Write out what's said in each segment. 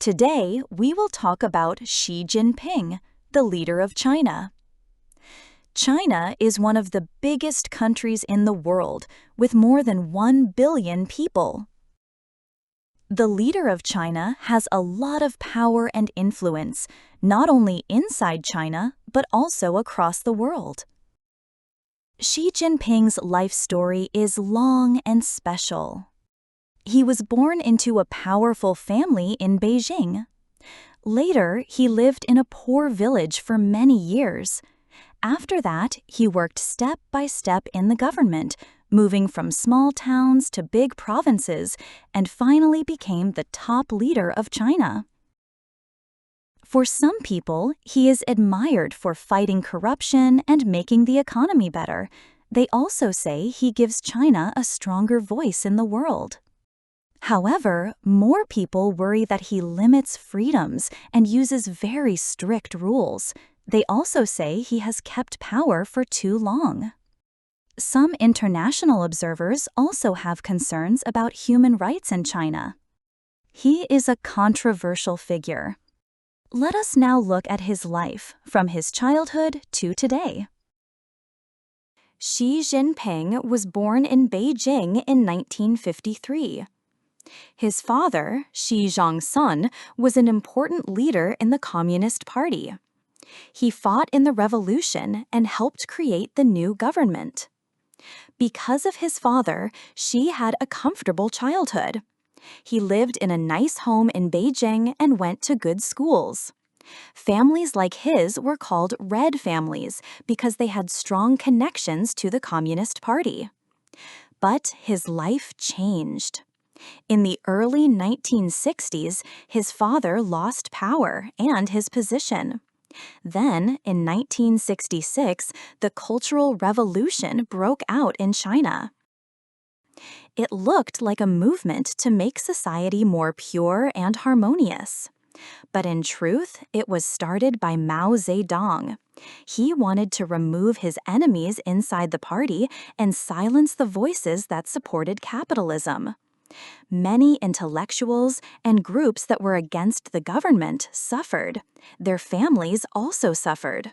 Today, we will talk about Xi Jinping, the leader of China. China is one of the biggest countries in the world, with more than 1 billion people. The leader of China has a lot of power and influence, not only inside China, but also across the world. Xi Jinping's life story is long and special. He was born into a powerful family in Beijing. Later, he lived in a poor village for many years. After that, he worked step by step in the government, moving from small towns to big provinces, and finally became the top leader of China. For some people, he is admired for fighting corruption and making the economy better. They also say he gives China a stronger voice in the world. However, more people worry that he limits freedoms and uses very strict rules. They also say he has kept power for too long. Some international observers also have concerns about human rights in China. He is a controversial figure. Let us now look at his life, from his childhood to today. Xi Jinping was born in Beijing in 1953. His father, Xi Jinping, was an important leader in the Communist Party. He fought in the revolution and helped create the new government. Because of his father, Xi had a comfortable childhood. He lived in a nice home in Beijing and went to good schools. Families like his were called Red families because they had strong connections to the Communist Party. But his life changed. In the early 1960s, his father lost power and his position. Then, in 1966, the Cultural Revolution broke out in China. It looked like a movement to make society more pure and harmonious. But in truth, it was started by Mao Zedong. He wanted to remove his enemies inside the party and silence the voices that supported capitalism. Many intellectuals and groups that were against the government suffered. Their families also suffered.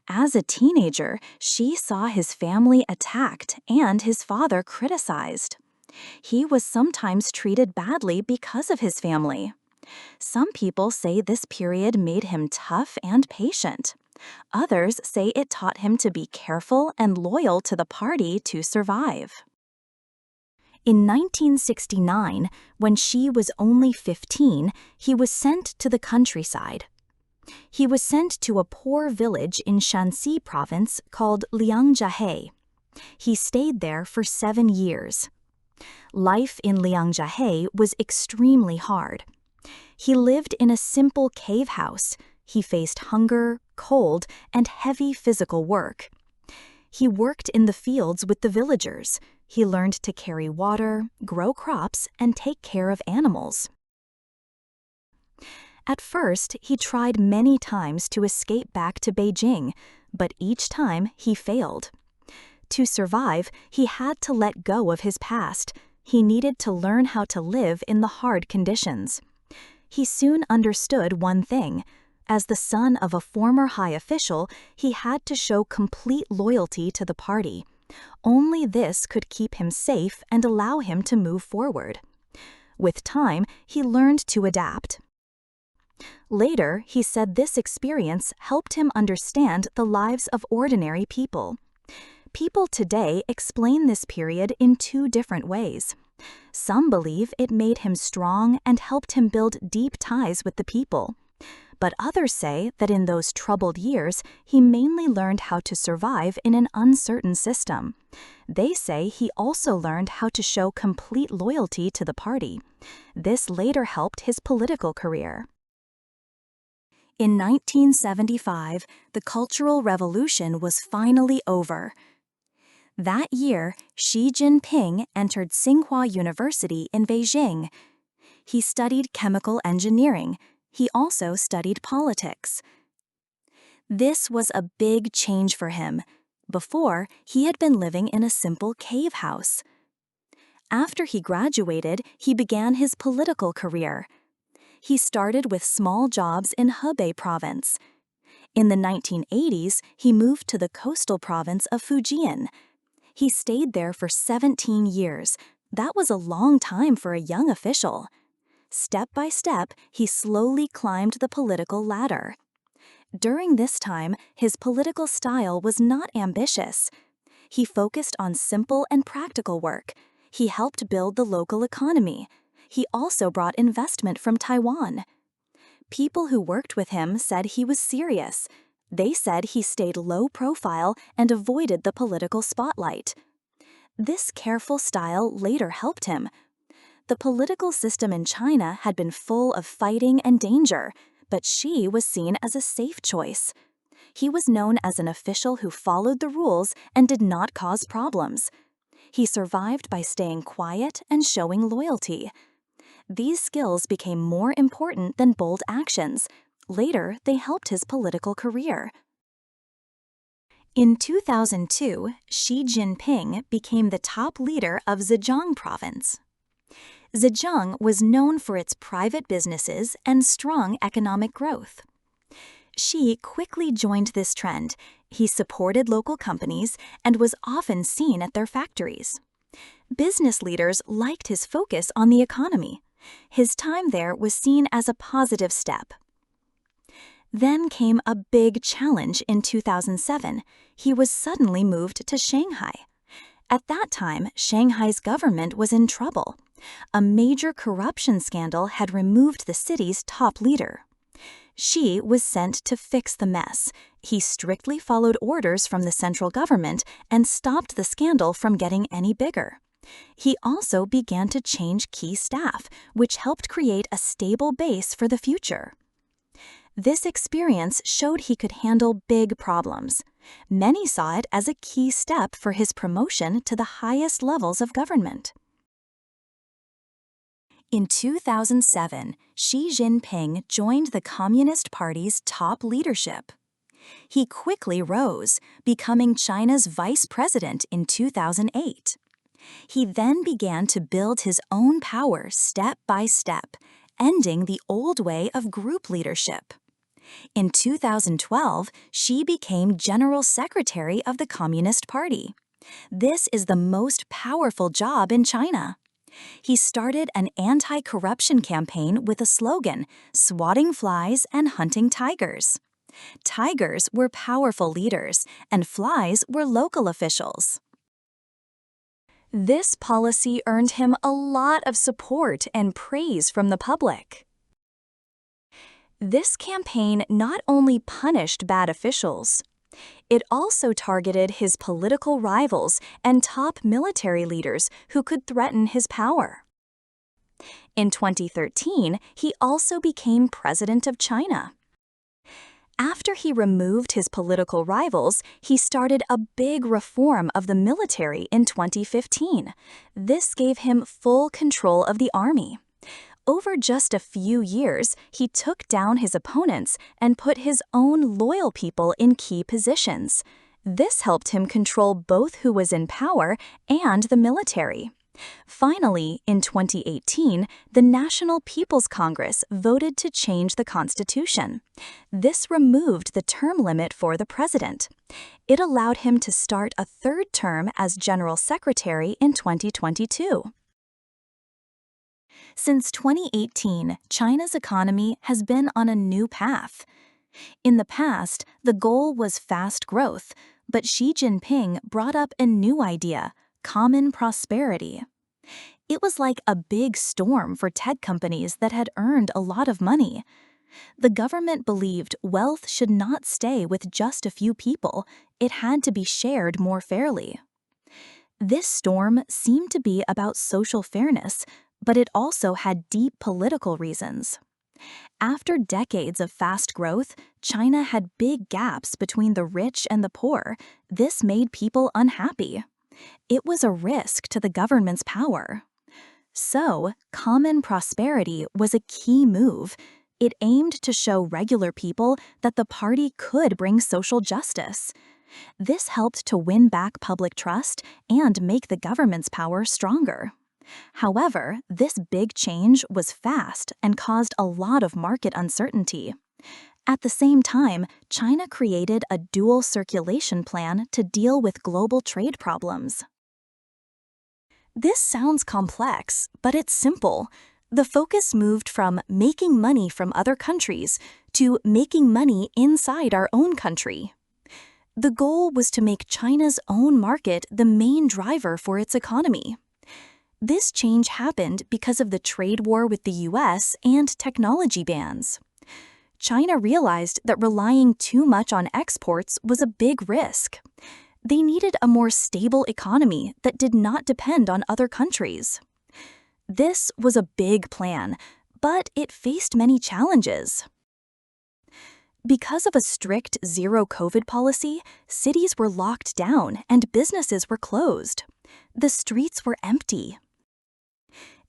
As a teenager, Xi saw his family attacked and his father criticized. He was sometimes treated badly because of his family. Some people say this period made him tough and patient. Others say it taught him to be careful and loyal to the party to survive. In 1969, when Xi was only 15, he was sent to the countryside. He was sent to a poor village in Shanxi province called Liangjiahe. He stayed there for 7 years. Life in Liangjiahe was extremely hard. He lived in a simple cave house. He faced hunger, cold, and heavy physical work. He worked in the fields with the villagers. He learned to carry water, grow crops, and take care of animals. At first, he tried many times to escape back to Beijing, but each time he failed. To survive, he had to let go of his past. He needed to learn how to live in the hard conditions. He soon understood one thing. As the son of a former high official, he had to show complete loyalty to the party. Only this could keep him safe and allow him to move forward. With time, he learned to adapt. Later, he said this experience helped him understand the lives of ordinary people. People today explain this period in 2 different ways. Some believe it made him strong and helped him build deep ties with the people. But others say that in those troubled years, he mainly learned how to survive in an uncertain system. They say he also learned how to show complete loyalty to the party. This later helped his political career. In 1975, the Cultural Revolution was finally over. That year, Xi Jinping entered Tsinghua University in Beijing. He studied chemical engineering. He also studied politics. This was a big change for him. Before, he had been living in a simple cave house. After he graduated, he began his political career. He started with small jobs in Hebei province. In the 1980s, he moved to the coastal province of Fujian. He stayed there for 17 years. That was a long time for a young official. Step by step, he slowly climbed the political ladder. During this time, his political style was not ambitious. He focused on simple and practical work. He helped build the local economy. He also brought investment from Taiwan. People who worked with him said he was serious. They said he stayed low profile and avoided the political spotlight. This careful style later helped him. The political system in China had been full of fighting and danger, but Xi was seen as a safe choice. He was known as an official who followed the rules and did not cause problems. He survived by staying quiet and showing loyalty. These skills became more important than bold actions. Later, they helped his political career. In 2002, Xi Jinping became the top leader of Zhejiang province. Zhejiang was known for its private businesses and strong economic growth. Xi quickly joined this trend. He supported local companies and was often seen at their factories. Business leaders liked his focus on the economy. His time there was seen as a positive step. Then came a big challenge in 2007. He was suddenly moved to Shanghai. At that time, Shanghai's government was in trouble. A major corruption scandal had removed the city's top leader. Xi was sent to fix the mess. He strictly followed orders from the central government and stopped the scandal from getting any bigger. He also began to change key staff, which helped create a stable base for the future. This experience showed he could handle big problems. Many saw it as a key step for his promotion to the highest levels of government. In 2007, Xi Jinping joined the Communist Party's top leadership. He quickly rose, becoming China's vice president in 2008. He then began to build his own power step by step, ending the old way of group leadership. In 2012, Xi became General Secretary of the Communist Party. This is the most powerful job in China. He started an anti-corruption campaign with a slogan, "Swatting flies and hunting tigers." Tigers were powerful leaders, and flies were local officials. This policy earned him a lot of support and praise from the public. This campaign not only punished bad officials, it also targeted his political rivals and top military leaders who could threaten his power. In 2013, he also became president of China. After he removed his political rivals, he started a big reform of the military in 2015. This gave him full control of the army. Over just a few years, he took down his opponents and put his own loyal people in key positions. This helped him control both who was in power and the military. Finally, in 2018, the National People's Congress voted to change the Constitution. This removed the term limit for the president. It allowed him to start a third term as General Secretary in 2022. Since 2018, China's economy has been on a new path. In the past, the goal was fast growth, but Xi Jinping brought up a new idea: common prosperity. It was like a big storm for tech companies that had earned a lot of money. The government believed wealth should not stay with just a few people, it had to be shared more fairly. This storm seemed to be about social fairness, but it also had deep political reasons. After decades of fast growth, China had big gaps between the rich and the poor. This made people unhappy. It was a risk to the government's power. So, common prosperity was a key move. It aimed to show regular people that the party could bring social justice. This helped to win back public trust and make the government's power stronger. However, this big change was fast and caused a lot of market uncertainty. At the same time, China created a dual circulation plan to deal with global trade problems. This sounds complex, but it's simple. The focus moved from making money from other countries to making money inside our own country. The goal was to make China's own market the main driver for its economy. This change happened because of the trade war with the US and technology bans. China realized that relying too much on exports was a big risk. They needed a more stable economy that did not depend on other countries. This was a big plan, but it faced many challenges. Because of a strict zero-COVID policy, cities were locked down and businesses were closed. The streets were empty.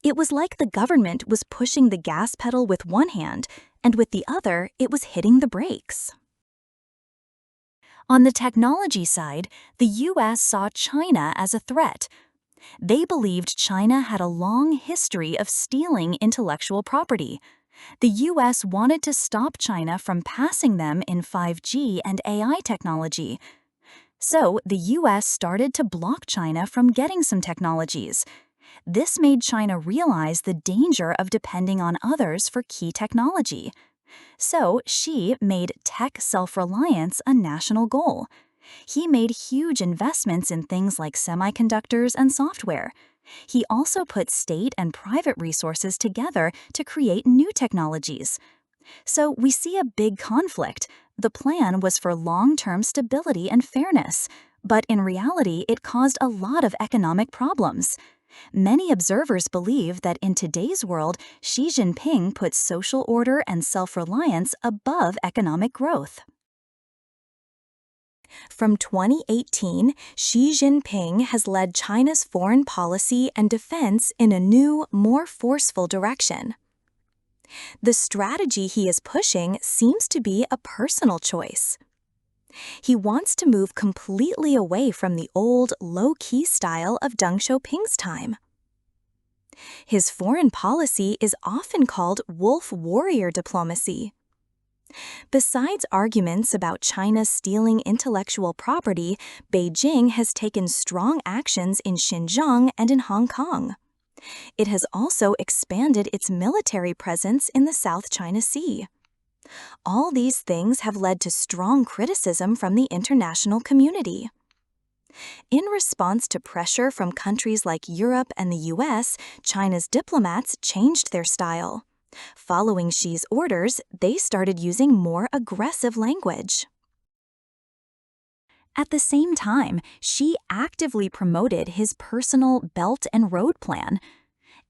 It was like the government was pushing the gas pedal with one hand, and with the other, it was hitting the brakes. On the technology side, the US saw China as a threat. They believed China had a long history of stealing intellectual property. The US wanted to stop China from passing them in 5G and AI technology. So the US started to block China from getting some technologies. This made China realize the danger of depending on others for key technology. So Xi made tech self-reliance a national goal. He made huge investments in things like semiconductors and software. He also put state and private resources together to create new technologies. So we see a big conflict. The plan was for long-term stability and fairness, but in reality, it caused a lot of economic problems. Many observers believe that in today's world, Xi Jinping puts social order and self-reliance above economic growth. From 2018, Xi Jinping has led China's foreign policy and defense in a new, more forceful direction. The strategy he is pushing seems to be a personal choice. He wants to move completely away from the old, low-key style of Deng Xiaoping's time. His foreign policy is often called wolf warrior diplomacy. Besides arguments about China stealing intellectual property, Beijing has taken strong actions in Xinjiang and in Hong Kong. It has also expanded its military presence in the South China Sea. All these things have led to strong criticism from the international community. In response to pressure from countries like Europe and the US, China's diplomats changed their style. Following Xi's orders, they started using more aggressive language. At the same time, Xi actively promoted his personal Belt and Road Plan.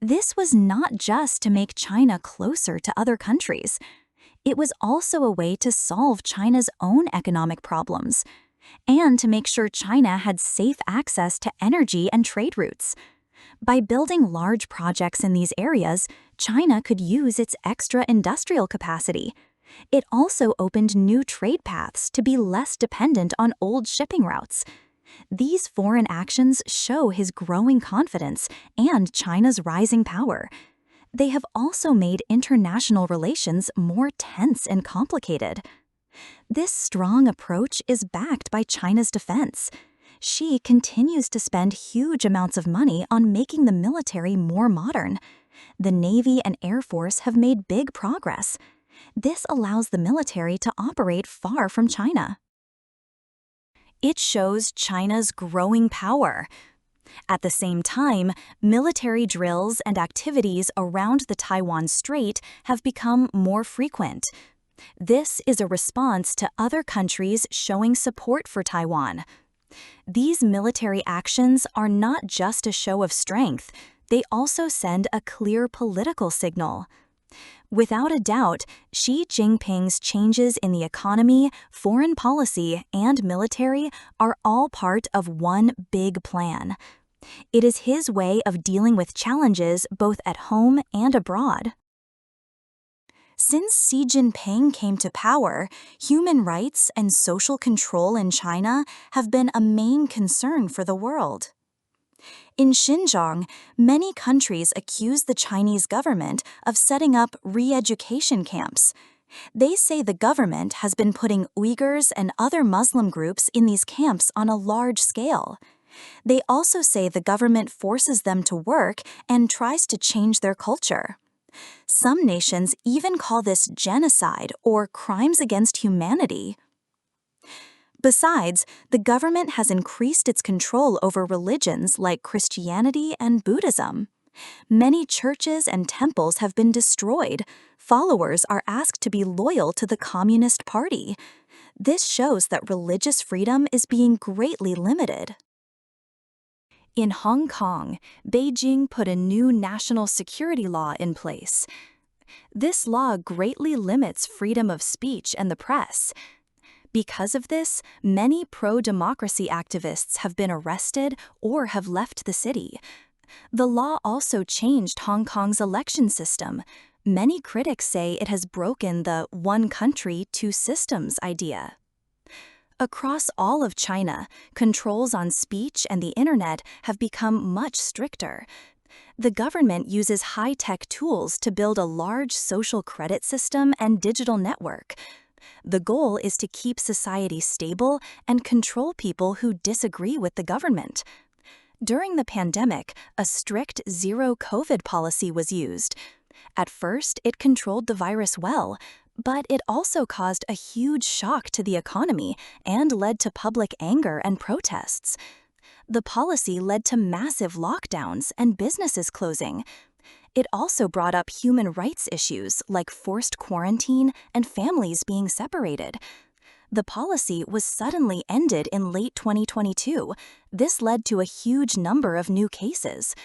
This was not just to make China closer to other countries. It was also a way to solve China's own economic problems, and to make sure China had safe access to energy and trade routes. By building large projects in these areas, China could use its extra industrial capacity. It also opened new trade paths to be less dependent on old shipping routes. These foreign actions show his growing confidence and China's rising power. They have also made international relations more tense and complicated. This strong approach is backed by China's defense. Xi continues to spend huge amounts of money on making the military more modern. The Navy and Air Force have made big progress. This allows the military to operate far from China. It shows China's growing power. At the same time, military drills and activities around the Taiwan Strait have become more frequent. This is a response to other countries showing support for Taiwan. These military actions are not just a show of strength, they also send a clear political signal. Without a doubt, Xi Jinping's changes in the economy, foreign policy, and military are all part of one big plan. It is his way of dealing with challenges both at home and abroad. Since Xi Jinping came to power, human rights and social control in China have been a main concern for the world. In Xinjiang, many countries accuse the Chinese government of setting up re-education camps. They say the government has been putting Uyghurs and other Muslim groups in these camps on a large scale. They also say the government forces them to work and tries to change their culture. Some nations even call this genocide or crimes against humanity. Besides, the government has increased its control over religions like Christianity and Buddhism. Many churches and temples have been destroyed. Followers are asked to be loyal to the Communist Party. This shows that religious freedom is being greatly limited. In Hong Kong, Beijing put a new national security law in place. This law greatly limits freedom of speech and the press. Because of this, many pro-democracy activists have been arrested or have left the city. The law also changed Hong Kong's election system. Many critics say it has broken the one country, two systems idea. Across all of China, controls on speech and the internet have become much stricter. The government uses high-tech tools to build a large social credit system and digital network. The goal is to keep society stable and control people who disagree with the government. During the pandemic, a strict zero-COVID policy was used. At first, it controlled the virus well, but it also caused a huge shock to the economy and led to public anger and protests. The policy led to massive lockdowns and businesses closing. It also brought up human rights issues like forced quarantine and families being separated. The policy was suddenly ended in late 2022. This led to a huge number of new cases.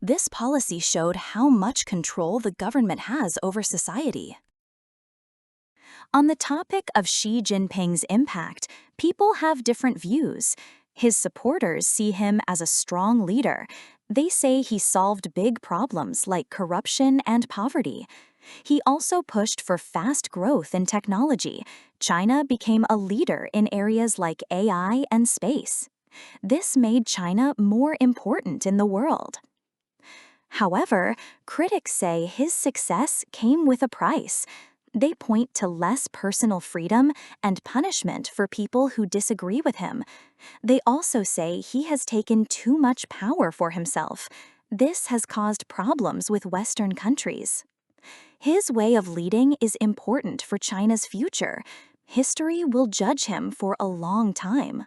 This policy showed how much control the government has over society. On the topic of Xi Jinping's impact, people have different views. His supporters see him as a strong leader. They say he solved big problems like corruption and poverty. He also pushed for fast growth in technology. China became a leader in areas like AI and space. This made China more important in the world. However, critics say his success came with a price. They point to less personal freedom and punishment for people who disagree with him. They also say he has taken too much power for himself. This has caused problems with Western countries. His way of leading is important for China's future. History will judge him for a long time.